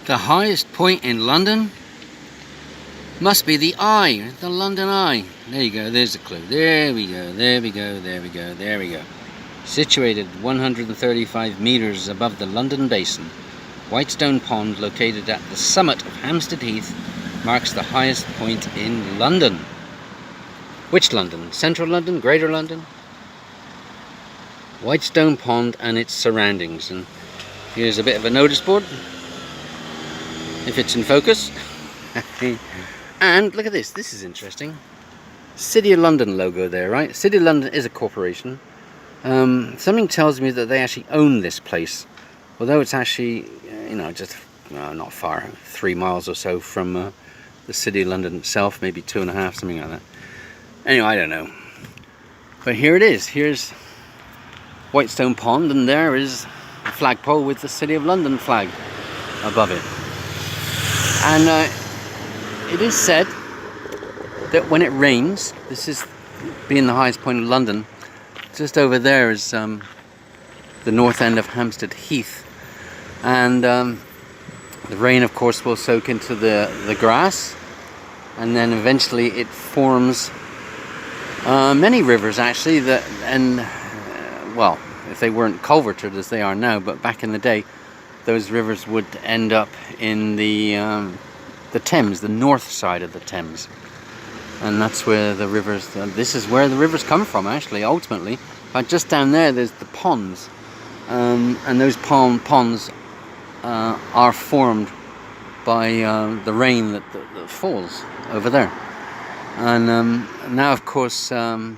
The highest point in London must be the Eye, the London Eye. There you go, there's the clue. There we go, there we go, there we go, there we go. Situated 135 metres above the London Basin, Whitestone Pond, located at the summit of Hampstead Heath, marks the highest point in London. Which London? Central London? Greater London? Whitestone Pond and its surroundings. And here's a bit of a notice board, if it's in focus. And look at this, this is interesting. City of London logo there, right? City of London is a corporation. Something tells me that they actually own this place, although it's actually, just not far, 3 miles or so from the City of London itself, maybe 2.5, something like that. Anyway, I don't know. But here it is. Here's Whitestone Pond, and there is a flagpole with the City of London flag above it. And it is said that when it rains, this is being the highest point of London, just over there is the north end of Hampstead Heath, and the rain of course will soak into the grass, and then eventually it forms many rivers actually, well, if they weren't culverted as they are now, but back in the day those rivers would end up in the Thames, the north side of the Thames. And that's where the rivers, this is where the rivers come from actually, ultimately. But just down there, there's the ponds. And those ponds are formed by the rain that falls over there. And now, of course, well,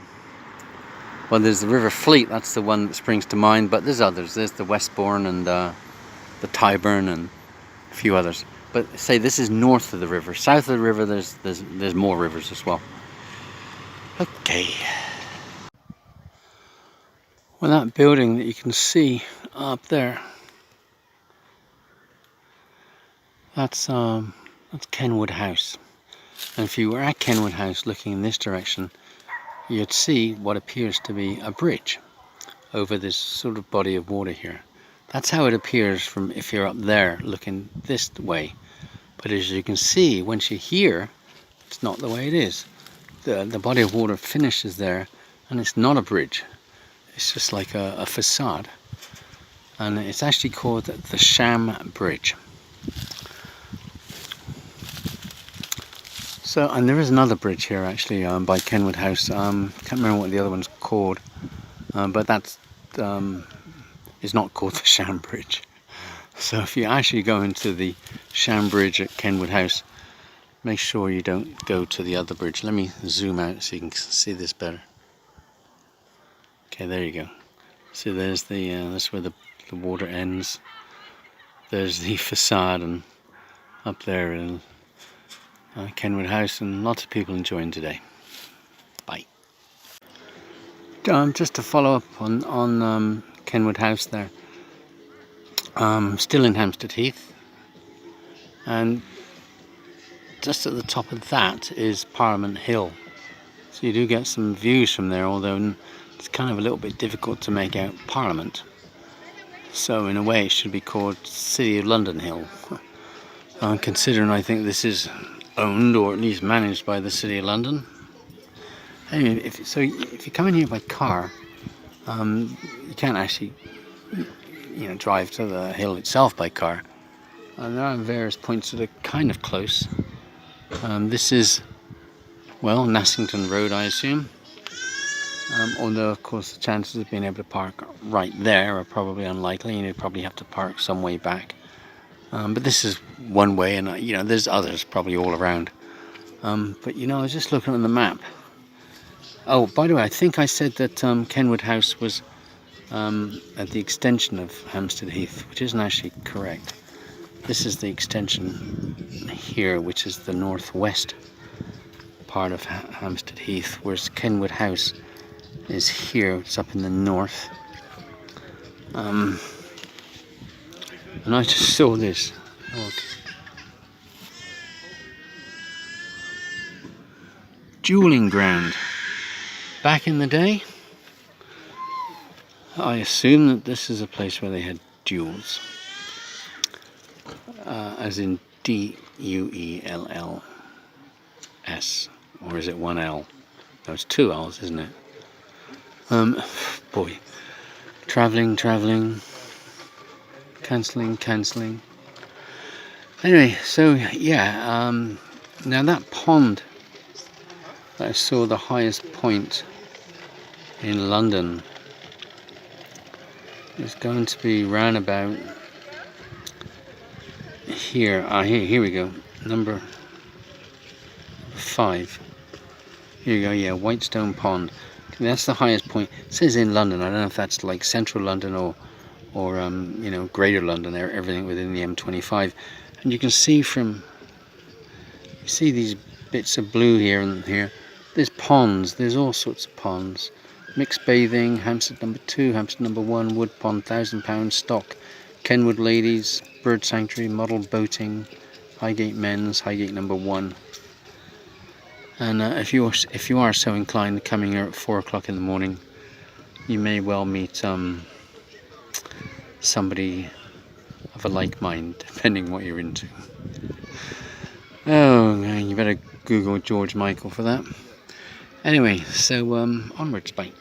there's the River Fleet, that's the one that springs to mind, but there's others. There's the Westbourne and the Tyburn and a few others. But say this is north of the river. South of the river, there's more rivers as well. Okay. Well, that building that you can see up there, that's Kenwood House. And if you were at Kenwood House looking in this direction, you'd see what appears to be a bridge over this sort of body of water here. That's how it appears from if you're up there looking this way. But as you can see, once you're here, it's not the way it is. The body of water finishes there, and it's not a bridge. It's just like a facade. And it's actually called the Sham Bridge. So, and there is another bridge here actually by Kenwood House. Can't remember what the other one's called, but that's is not called the Sham Bridge. So if you actually go into the Sham Bridge at Kenwood House, make sure you don't go to the other bridge. Let me zoom out so you can see this better. Okay, there you go. So there's that's where the water ends. There's the facade, and up there in Kenwood House, and lots of people enjoying today. Bye. Just to follow up on Kenwood House there. Still in Hampstead Heath, and just at the top of that is Parliament Hill, so you do get some views from there, although it's kind of a little bit difficult to make out Parliament, so in a way it should be called City of London Hill, considering I think this is owned or at least managed by the City of London. Anyway, if you come in here by car, you can't actually drive to the hill itself by car, and there are various points that are kind of close. This is, well, Nassington Road, I assume, although of course the chances of being able to park right there are probably unlikely, and you'd probably have to park some way back, but this is one way, and there's others probably all around, but I was just looking on the map. Oh, by the way, I think I said that Kenwood House was at the extension of Hampstead Heath, which isn't actually correct. This is the extension here, which is the northwest part of Hampstead Heath, whereas Kenwood House is here. It's up in the north. And I just saw this. Look. Dueling ground. Back in the day, I assume that this is a place where they had duels. as in D-U-E-L-L-S, or is it one L? No, it's two L's, isn't it? Boy, traveling, cancelling. Anyway, so yeah, now that pond that I saw, the highest point in London, is going to be round about here. Here we go, number 5. Here you go, yeah, Whitestone Pond. That's the highest point. It says in London. I don't know if that's like central London or you know, greater London, everything within the M25. And you can see you see these bits of blue here and here. There's ponds, there's all sorts of ponds. Mixed bathing, Hampstead number 2, Hampstead number 1, Wood Pond, £1,000 stock, Kenwood Ladies, Bird Sanctuary, Model Boating, Highgate Men's, Highgate number 1. And if you are so inclined, coming here at 4 o'clock in the morning, you may well meet somebody of a like mind, depending what you're into. Oh, you better Google George Michael for that. Anyway, so onwards, bye.